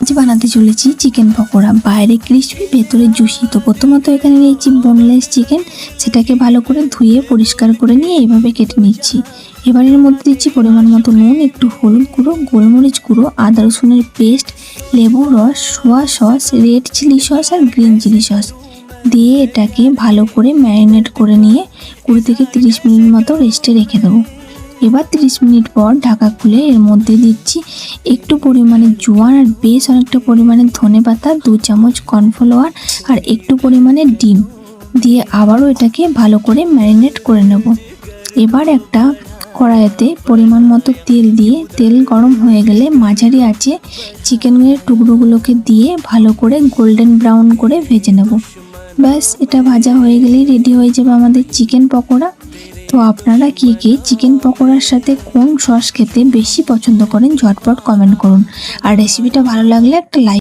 আজ বানাতে চলেছি চিকেন পকোড়া। বাইরে ক্রিসপি, ভেতরে জুসি। তো প্রথমত এখানে নিয়েছি বোনলেস চিকেন, সেটাকে ভালো করে ধুয়ে পরিষ্কার করে নিয়ে এইভাবে কেটে নিচ্ছি। এবার এর মধ্যে দিচ্ছি পরিমাণ মতো নুন, একটু হলুদ গুঁড়ো, গোলমরিচ গুঁড়ো, আদা রসুনের পেস্ট, লেবুর রস, soya sauce, red chilli sauce আর গ্রিন চিলি সস দিয়ে এটাকে ভালো করে ম্যারিনেট করে নিয়ে 20 থেকে 30 মিনিট মতো রেস্টে রেখে দেবো। এবার 30 মিনিট পর ঢাকা খুলে এর মধ্যে দিচ্ছি একটু পরিমাণে জোয়ান আর বেশ অনেকটা পরিমাণে ধনেপাতা, 2 চামচ কর্নফ্লাওয়ার আর একটু পরিমাণে ডিম দিয়ে আবারও এটাকে ভালো করে ম্যারিনেট করে নেব। এবার একটা কড়াইতে পরিমাণ মতো তেল দিয়ে তেল গরম হয়ে গেলে মাঝারি আঁচে চিকেনের টুকরোগুলোকে দিয়ে ভালো করে গোল্ডেন ব্রাউন করে ভেজে নেব। ব্যাস, এটা ভাজা হয়ে গেলেই রেডি হয়ে যাবে আমাদের চিকেন পকোড়া। তো আপনারা কে কে চিকেন পকোড়ার সাথে কোন সস খেতে বেশি পছন্দ করেন ঝটপট কমেন্ট করুন। আর রেসিপিটা ভালো লাগলে একটা লাইক